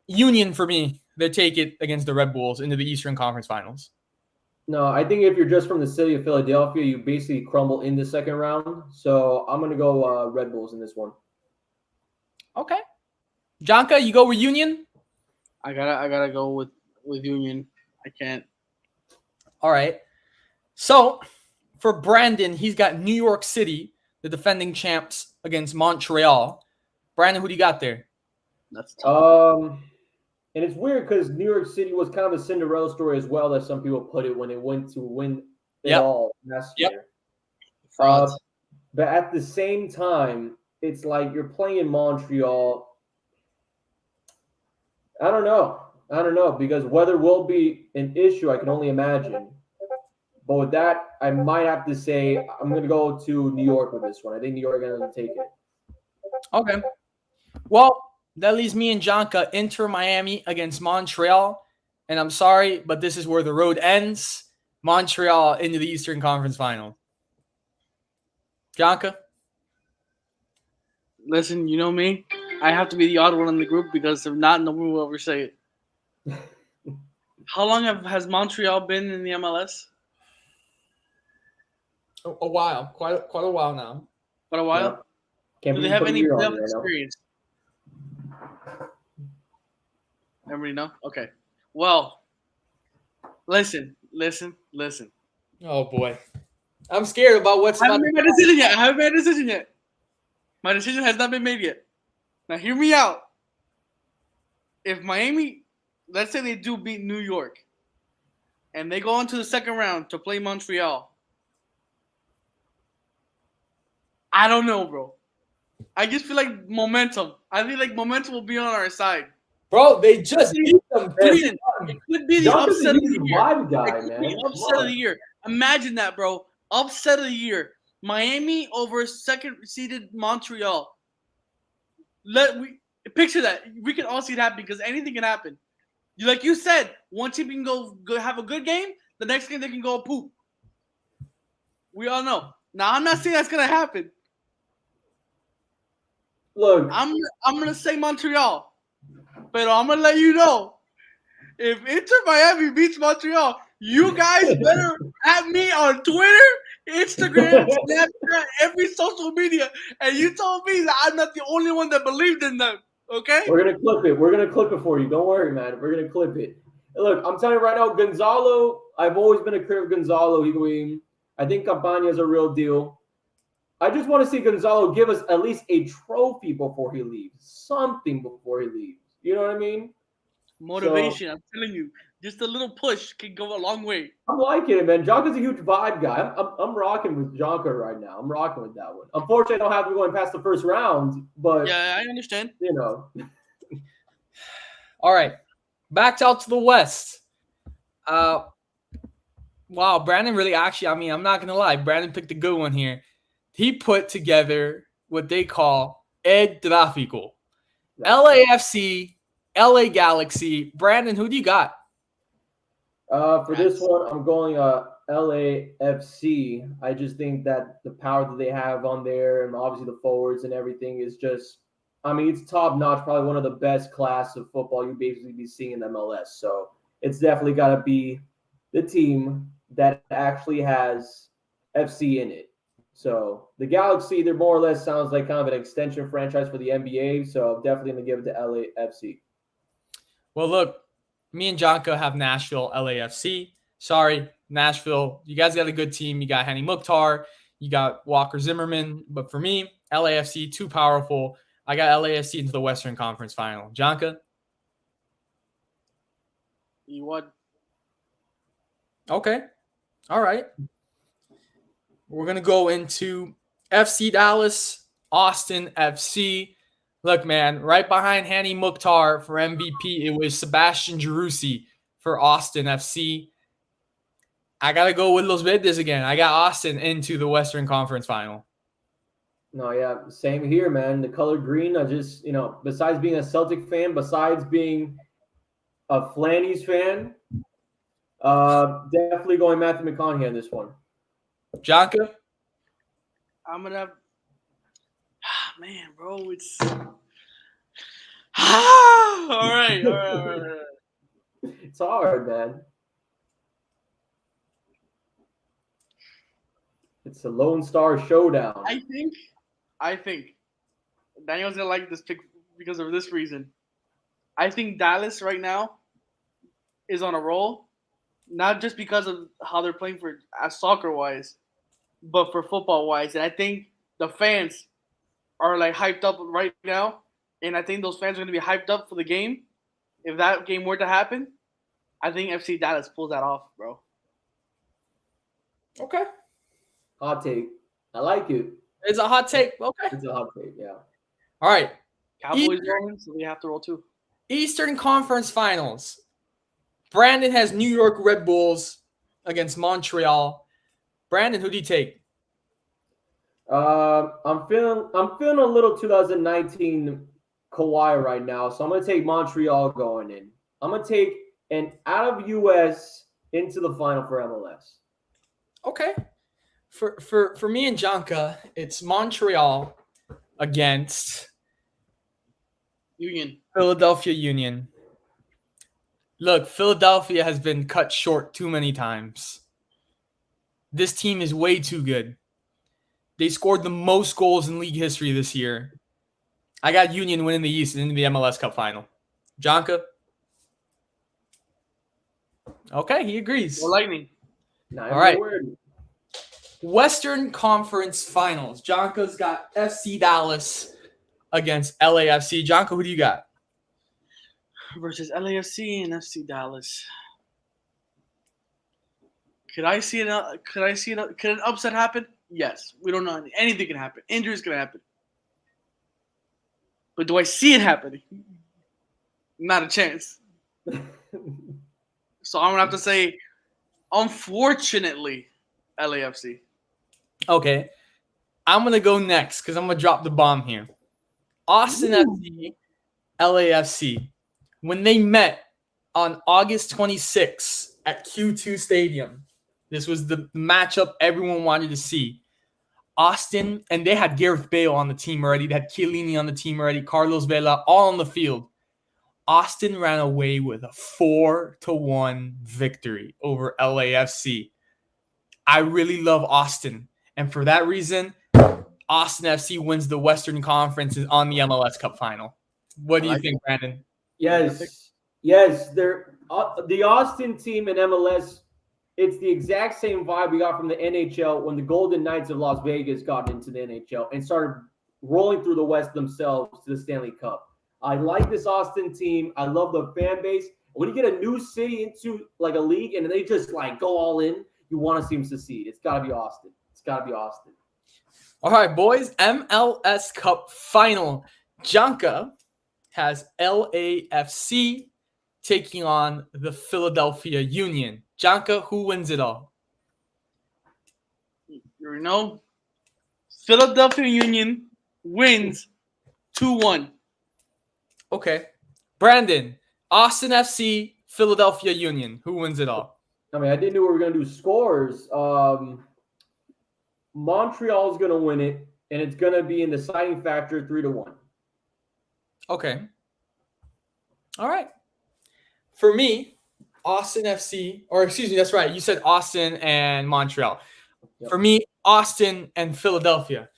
Union for me. They take it against the Red Bulls into the Eastern Conference Finals. No, I think if you're just from the city of Philadelphia, you basically crumble in the second round. So I'm going to go Red Bulls in this one. Okay. Janka, you go with Union? I gotta go with Union. I can't. All right. So for Brandon, he's got New York City, the defending champs, against Montreal. Brandon, who do you got there? That's tough. And it's weird because New York City was kind of a Cinderella story as well, as some people put it, when they went to win it all last year. But at the same time, it's like you're playing in Montreal. I don't know, because weather will be an issue, I can only imagine. But with that, I might have to say I'm going to go to New York with this one. I think New York is going to take it. Okay. Well, that leaves me and Janka. Inter Miami against Montreal. And I'm sorry, but this is where the road ends. Montreal into the Eastern Conference Final. Janka? Listen, you know me. I have to be the odd one in the group because if not, no one will ever say it. How long has Montreal been in the MLS? A while. Quite a while now. Quite a while? Yeah. Do they have any playoff experience? Everybody know? Okay. Well, listen. Oh, boy. I'm scared about what's about to haven't made my decision yet. I haven't made a decision yet. My decision has not been made yet. Now, hear me out. If Miami, let's say they do beat New York, and they go on to the second round to play Montreal, I don't know, bro. I just feel like momentum. I feel like momentum will be on our side. Bro, they just beat them 3-1. It could be the upset of the year. Upset of the year. Imagine that, bro. Upset of the year. Miami over second-seeded Montreal. Picture that. We can all see it happen because anything can happen. Like you said, one team can go have a good game. The next game they can go poop. We all know. Now I'm not saying that's gonna happen. Look, I'm gonna say Montreal, but I'm gonna let you know if Inter Miami beats Montreal, you guys better at me on Twitter, Instagram, Snapchat, every social media, and you told me that I'm not the only one that believed in them. Okay? We're gonna clip it. We're gonna clip it for you. Don't worry, man. We're gonna clip it. Look, I'm telling you right now, Gonzalo. I've always been a critic of Gonzalo Higuain. I think Campagna is a real deal. I just want to see Gonzalo give us at least a trophy before he leaves. Something before he leaves. You know what I mean? Motivation. I'm telling you, just a little push can go a long way. I'm liking it, man. Jonka's a huge vibe guy. I'm rocking with Jonka right now. I'm rocking with that one. Unfortunately, I don't have him going past the first round, but Yeah, I understand. you know. All right, back out to the West. Wow, Brandon really actually, I mean, I'm not going to lie. Brandon picked a good one here. He put together what they call El Tráfico. LAFC, LA Galaxy. Brandon, who do you got? For this one, I'm going LAFC. I just think that the power that they have on there and obviously the forwards and everything is just, I mean, it's top notch, probably one of the best class of football you basically be seeing in MLS. So it's definitely got to be the team that actually has FC in it. So the Galaxy, they're more or less sounds like kind of an extension franchise for the NBA. So I'm definitely going to give it to LAFC. Well, look, me and Jonka have Nashville, LAFC. Sorry, Nashville. You guys got a good team. You got Hani Mukhtar. You got Walker Zimmerman. But for me, LAFC, too powerful. I got LAFC into the Western Conference Final. Jonka? You what? Okay. All right. We're going to go into FC Dallas, Austin FC. Look, man, right behind Hani Mukhtar for MVP, it was Sebastian Giroussi for Austin FC. I got to go with Los Verdes again. I got Austin into the Western Conference Final. No, yeah, same here, man. The color green, I just, besides being a Celtic fan, besides being a Flannies fan, definitely going Matthew McConaughey on this one. Jonka? I'm going to man, bro, it's all right. It's hard, man. It's a Lone Star showdown. I think Daniel's gonna like this pick because of this reason. I think Dallas right now is on a roll, not just because of how they're playing for soccer wise, but for football wise. And I think the fans are like hyped up right now, and I think those fans are going to be hyped up for the game. If that game were to happen, I think FC Dallas pulls that off, bro. Okay. Hot take. I like it. It's a hot take. Okay. It's a hot take, yeah. All right. Cowboys rolling, so we have to roll too. Eastern Conference Finals. Brandon has New York Red Bulls against Montreal. Brandon, who do you take? I'm feeling a little 2019 Kawhi right now, so I'm gonna take Montreal going in. I'm gonna take an out of US into the final for MLS. Okay. For me and Jonka, it's Montreal against Philadelphia Union. Look, Philadelphia has been cut short too many times. This team is way too good. They scored the most goals in league history this year. I got Union winning the East and into the MLS Cup final. Jonka? Okay, he agrees. Well, Lightning. All right. Western Conference Finals. Jonka's got FC Dallas against LAFC. Jonka, who do you got? Versus LAFC and FC Dallas. Could an upset happen? Yes. We don't know. Anything can happen. Injuries can happen. But do I see it happening? Not a chance. So I'm going to have to say, unfortunately, LAFC. Okay. I'm going to go next because I'm going to drop the bomb here. Austin FC, LAFC. When they met on August 26th at Q2 Stadium, this was the matchup everyone wanted to see. Austin, and they had Gareth Bale on the team already. They had Chiellini on the team already, Carlos Vela, all on the field. Austin ran away with a 4-1 victory over LAFC. I really love Austin. And for that reason, Austin FC wins the Western Conference on the MLS Cup final. What do you think, Brandon? Yes. They're the Austin team in MLS. It's the exact same vibe we got from the NHL when the Golden Knights of Las Vegas got into the NHL and started rolling through the West themselves to the Stanley Cup. I like this Austin team. I love the fan base. When you get a new city into like a league and they just like go all in, you want to see them succeed. It's got to be Austin. All right, boys. MLS Cup final. Janka has LAFC taking on the Philadelphia Union. Janka, who wins it all? You know, Philadelphia Union wins 2-1. Okay. Brandon, Austin FC, Philadelphia Union. Who wins it all? I mean, I didn't know we were going to do scores. Montreal's going to win it, and it's going to be in the deciding factor 3-1. Okay. All right. For me, Austin FC, or excuse me, that's right. You said Austin and Montreal. Yep. For me, Austin and Philadelphia.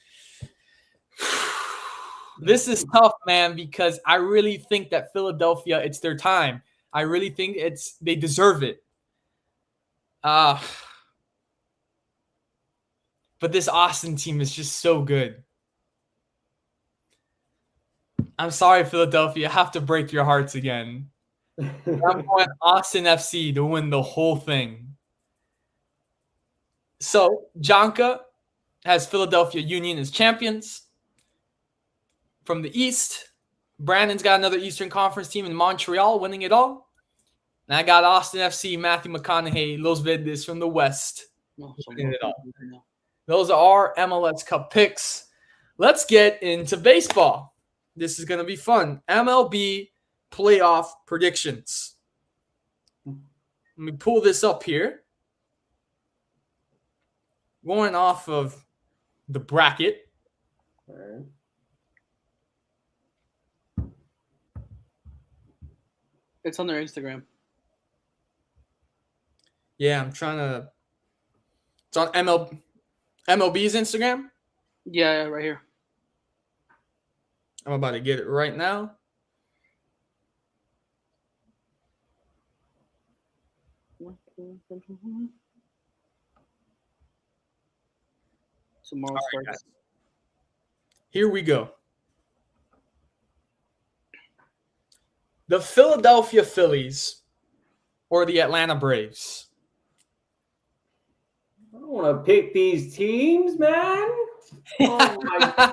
This is tough, man, because I really think that Philadelphia, it's their time. I really think they deserve it. But this Austin team is just so good. I'm sorry, Philadelphia. I have to break your hearts again. I'm going Austin FC to win the whole thing. So, Janka has Philadelphia Union as champions. From the East, Brandon's got another Eastern Conference team in Montreal winning it all. And I got Austin FC, Matthew McConaughey, Los Verdes from the West winning it all. Those are our MLS Cup picks. Let's get into baseball. This is going to be fun. MLB playoff predictions. Let me pull this up here. Going off of the bracket. All right. It's on their Instagram. Yeah, I'm trying to. It's on MLB's Instagram? Yeah, right here. I'm about to get it right now. Tomorrow starts. Right, here we go. The Philadelphia Phillies or the Atlanta Braves? I don't want to pick these teams, man. Oh my.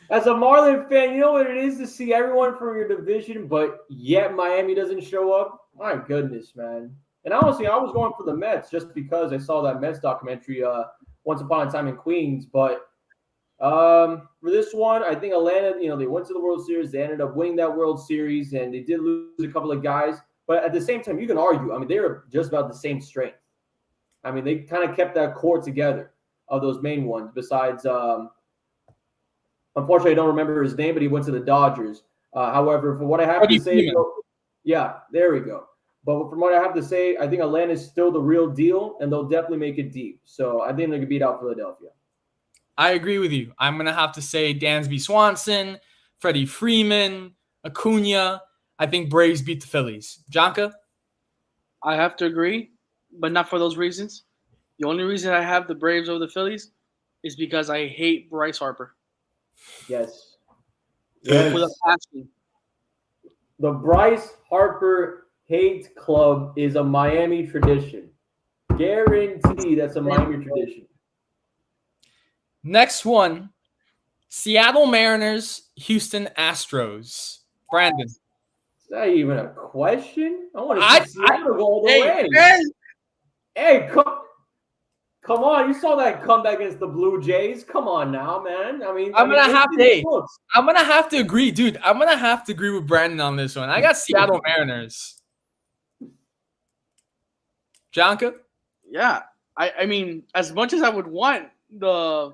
As a Marlin fan, you know what it is to see everyone from your division, but yet Miami doesn't show up? My goodness, man. And honestly, I was going for the Mets just because I saw that Mets documentary Once Upon a Time in Queens. But for this one, I think Atlanta, they went to the World Series. They ended up winning that World Series, and they did lose a couple of guys. But at the same time, you can argue. I mean, they were just about the same strength. I mean, they kind of kept that core together of those main ones. Besides, unfortunately, I don't remember his name, but he went to the Dodgers. However, for what I have to say, yeah, there we go. But from what I have to say, I think Atlanta is still the real deal, and they'll definitely make it deep. So I think they can beat out Philadelphia. I agree with you. I'm going to have to say Dansby Swanson, Freddie Freeman, Acuna. I think Braves beat the Phillies. Janka? I have to agree, but not for those reasons. The only reason I have the Braves over the Phillies is because I hate Bryce Harper. Yes. With a passion. The Bryce Harper hate club is a Miami tradition. Guarantee that's a Miami tradition. Next one, Seattle Mariners, Houston Astros. Brandon. Is that even a question? I want to see Seattle go all the way. Hey, come on. You saw that comeback against the Blue Jays. Come on now, man. I'm gonna have to agree, dude. I'm gonna have to agree with Brandon on this one. I got Seattle Mariners. Janka? Yeah. I mean, as much as I would want the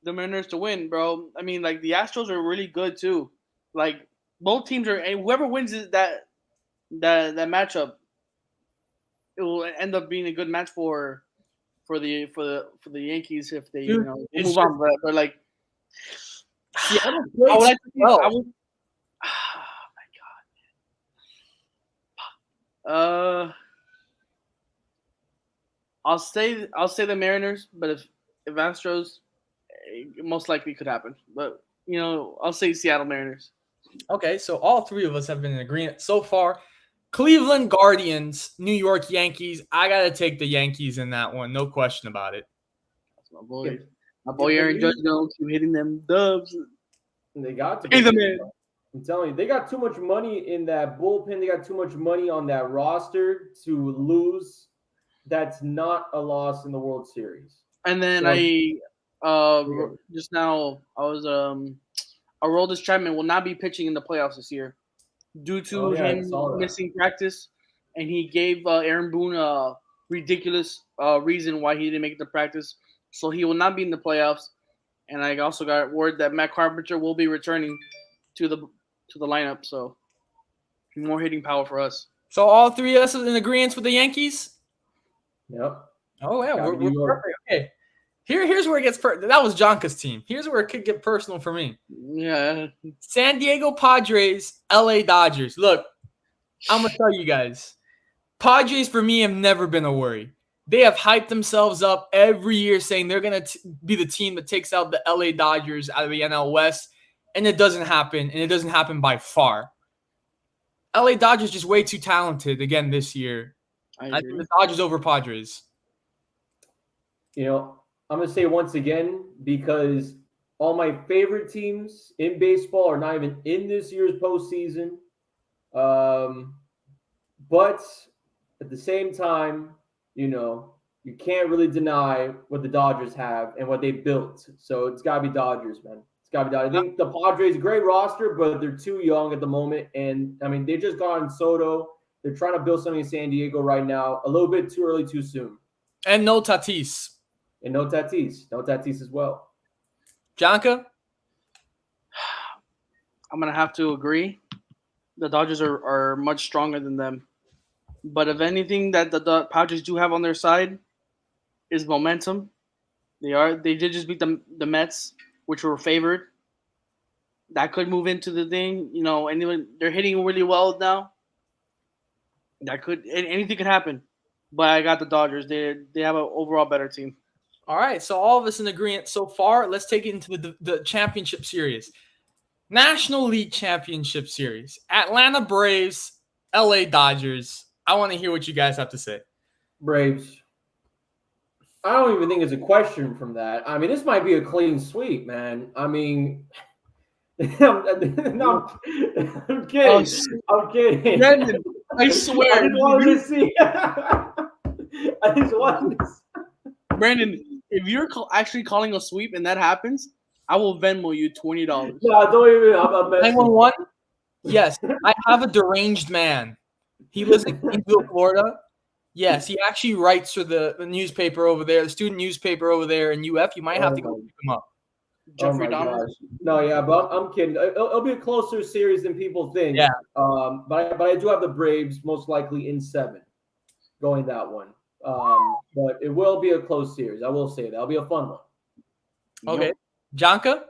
Mariners to win, bro. I mean, like, the Astros are really good too. Like, both teams are, and whoever wins that that matchup, it will end up being a good match for the Yankees if they Dude, move it's on. But like, Seattle I plays would like to see. well. I would. Oh my god. I'll say the Mariners, but if Astros, it most likely could happen. But I'll say Seattle Mariners. Okay, so all three of us have been in agreement so far. Cleveland Guardians, New York Yankees. I got to take the Yankees in that one. No question about it. That's my boy. If- My boy if the Aaron Judge league- don't keep hitting them dubs. They got to Hey, the be. man. I'm telling you, they got too much money in that bullpen. They got too much money on that roster to lose. That's not a loss in the World Series. And then So- just now I was Aroldis Chapman will not be pitching in the playoffs this year due to I him saw that. missing practice, and he gave Aaron Boone a ridiculous reason why he didn't make it to practice, so he will not be in the playoffs. And I also got word that Matt Carpenter will be returning to the lineup, so more hitting power for us. So all three of us are in agreement with the Yankees? Yep. Oh, yeah, Gotta we're be York. perfect. Okay. Here's where it gets that was Jonka's team. Here's where it could get personal for me. Yeah. San Diego Padres, LA Dodgers. Look, I'm going to tell you guys. Padres, for me, have never been a worry. They have hyped themselves up every year saying they're going to be the team that takes out the LA Dodgers out of the NL West, and it doesn't happen, and it doesn't happen by far. LA Dodgers just way too talented again this year. I think the Dodgers over Padres. I'm going to say once again, because all my favorite teams in baseball are not even in this year's postseason. But at the same time, you can't really deny what the Dodgers have and what they built. So it's got to be Dodgers, man. It's got to be Dodgers. I think the Padres, great roster, but they're too young at the moment. And, I mean, they just got on Soto. They're trying to build something in San Diego right now. A little bit too early, too soon. And no Tatis. And no Tatis. No Tatis as well. Jonka? I'm going to have to agree. The Dodgers are much stronger than them. But if anything that the Padres do have on their side is momentum. They did just beat the Mets, which were favored. That could move into the thing. Anyone they're hitting really well now. Anything could happen. But I got the Dodgers. They have an overall better team. All right, so all of us in agreement so far. Let's take it into the championship series. National League Championship Series. Atlanta Braves, LA Dodgers. I want to hear what you guys have to say. Braves. I don't even think it's a question from that. I mean, this might be a clean sweep, man. I mean, no, I'm kidding. I'm kidding. Brandon, I swear. I just wanted to see. I just wanted to see. Brandon, if you're actually calling a sweep and that happens, I will Venmo you $20. No, don't even. I'm messing. 911? Yes, I have a deranged man. He lives in Gainesville, Florida. Yes, he actually writes for the newspaper over there, the student newspaper over there in UF. You might have to go pick him up. Jeffrey Dahmer. No, yeah, but I'm kidding. It'll be a closer series than people think. Yeah. But I do have the Braves most likely in 7 going that one. But it will be a close series. I will say that. It'll be a fun one. Okay. Jonka?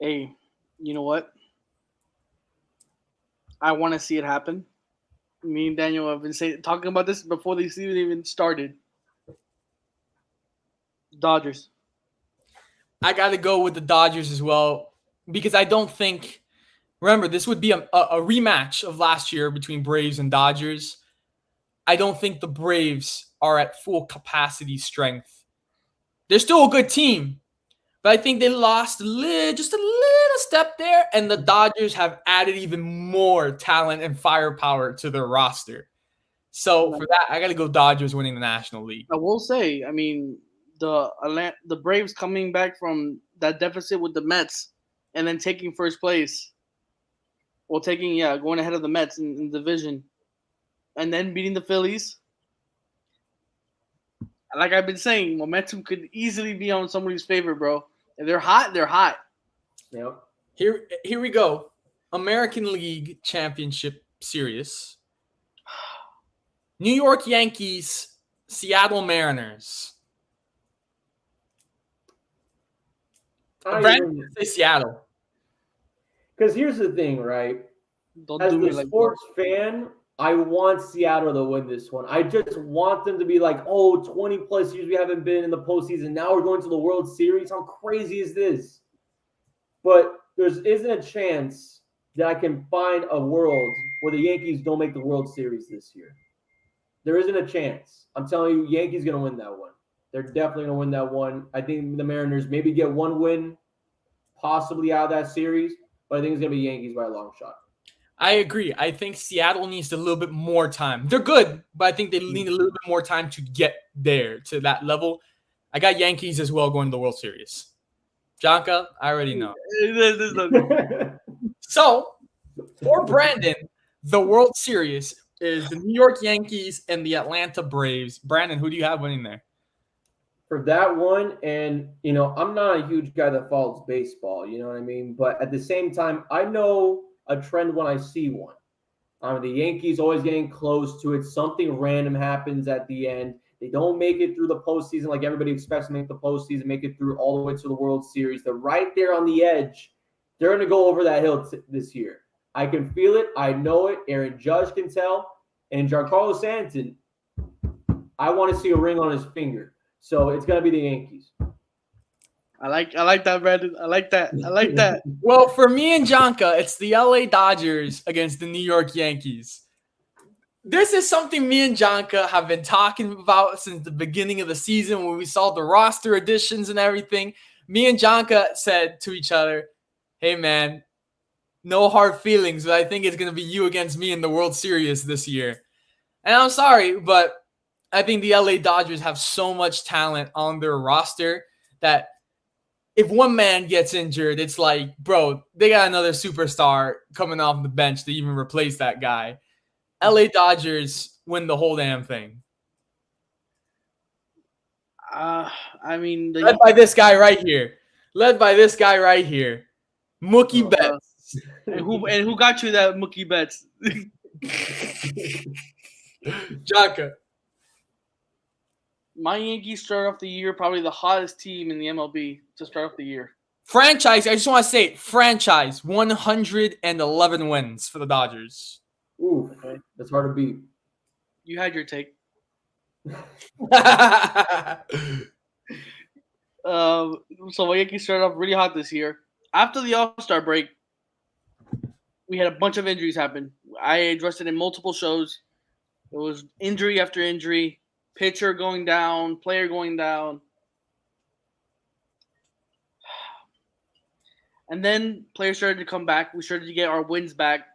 Hey, you know what? I want to see it happen. Me and Daniel have been talking about this before the season even started. Dodgers. I got to go with the Dodgers as well because I don't think – remember, this would be a rematch of last year between Braves and Dodgers. I don't think the Braves are at full capacity strength. They're still a good team, but I think they lost just a little step there, and the Dodgers have added even more talent and firepower to their roster. So for that, I got to go Dodgers winning the National League. I will say, I mean, the Braves coming back from that deficit with the Mets and then taking first place. Well, going ahead of the Mets in the division, and then beating the Phillies. Like I've been saying, momentum could easily be on somebody's favor, bro. If they're hot, they're hot. Yep. Here we go. American League Championship Series. New York Yankees, Seattle Mariners. Brandon, say Seattle. Because here's the thing, right? Don't As do me the like sports fan, I want Seattle to win this one. I just want them to be like, 20 plus years we haven't been in the postseason. Now we're going to the World Series. How crazy is this? But there isn't a chance that I can find a world where the Yankees don't make the World Series this year. There isn't a chance. I'm telling you, Yankees going to win that one. They're definitely going to win that one. I think the Mariners maybe get one win, possibly out of that series, but I think it's going to be Yankees by a long shot. I agree. I think Seattle needs a little bit more time. They're good, but I think they need a little bit more time to get there to that level. I got Yankees as well going to the World Series. Janka, I already know. So, for Brandon, the World Series is the New York Yankees and the Atlanta Braves. Brandon, who do you have winning there? For that one, and I'm not a huge guy that follows baseball, you know what I mean? But at the same time, I know a trend when I see one. The Yankees always getting close to it. Something random happens at the end. They don't make it through the postseason like everybody expects to make the postseason, make it through all the way to the World Series. They're right there on the edge. They're going to go over that hill this year. I can feel it. I know it. Aaron Judge can tell. And Giancarlo Stanton, I want to see a ring on his finger. So it's going to be the Yankees. I like that, Brandon. I like that. Well, for me and Janka, it's the LA Dodgers against the New York Yankees. This is something me and Janka have been talking about since the beginning of the season when we saw the roster additions and everything. Me and Janka said to each other, hey, man, no hard feelings, but I think it's going to be you against me in the World Series this year. And I'm sorry, but I think the LA Dodgers have so much talent on their roster that if one man gets injured, it's like, bro, they got another superstar coming off the bench to even replace that guy. LA Dodgers win the whole damn thing. I mean, led by this guy right here. Mookie Betts. And who got you that Mookie Betts? Jaka. My Yankees start off the year probably the hottest team in the MLB to start off the year. Franchise, I just want to say, 111 wins for the Dodgers. Ooh, okay. That's hard to beat. You had your take. So my Yankees started off really hot this year. After the All-Star break, we had a bunch of injuries happen. I addressed it in multiple shows. It was injury after injury, pitcher going down, player going down. And then players started to come back. We started to get our wins back,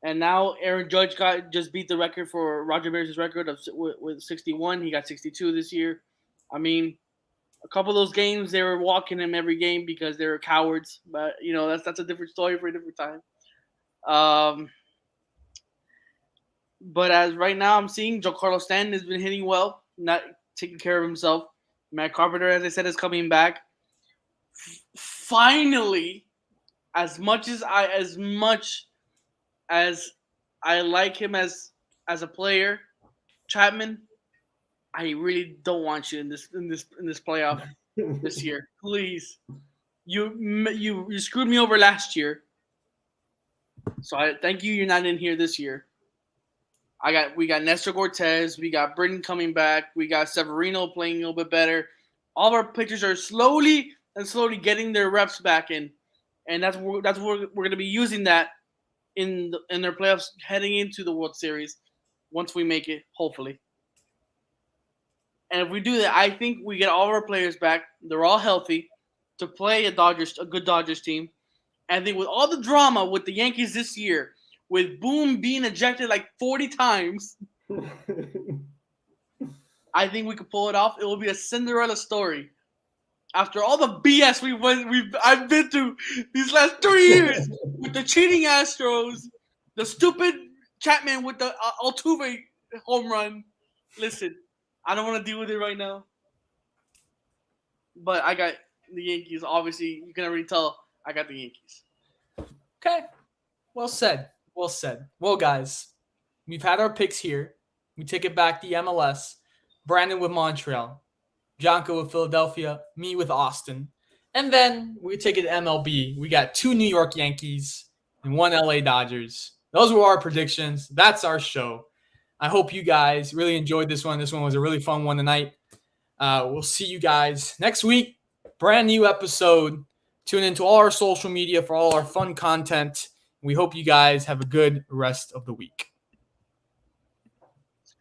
And now Aaron Judge just beat the record for Roger Maris's record with 61. He got 62 this year. I mean, a couple of those games, they were walking him every game because they were cowards. But, that's a different story for a different time. But as right now I'm seeing, Giancarlo Stanton has been hitting well, not taking care of himself. Matt Carpenter, as I said, is coming back. Finally, as much as I like him as a player, Chapman, I really don't want you in this playoff this year. Please, you screwed me over last year, so I thank you. You're not in here this year. We got Nestor Cortez, we got Britton coming back, we got Severino playing a little bit better. All of our pitchers are slowly getting their reps back in, and that's where we're going to be using that in their playoffs heading into the World Series once we make it, hopefully. And if we do that, I think we get all of our players back. They're all healthy to play a good Dodgers team. And I think with all the drama with the Yankees this year, with Boone being ejected like 40 times, I think we could pull it off. It will be a Cinderella story. After all the BS I've been through these last 3 years with the cheating Astros, the stupid Chapman with the Altuve home run. Listen, I don't want to deal with it right now. But I got the Yankees. Obviously, you can already tell I got the Yankees. Okay. Well said. Well said. Well, guys, we've had our picks here. We take it back to the MLS. Brandon with Montreal, Jonko with Philadelphia, me with Austin. And then we take it to MLB. We got 2 New York Yankees and 1 LA Dodgers. Those were our predictions. That's our show. I hope you guys really enjoyed this one. This one was a really fun one tonight. We'll see you guys next week. Brand new episode. Tune into all our social media for all our fun content. We hope you guys have a good rest of the week.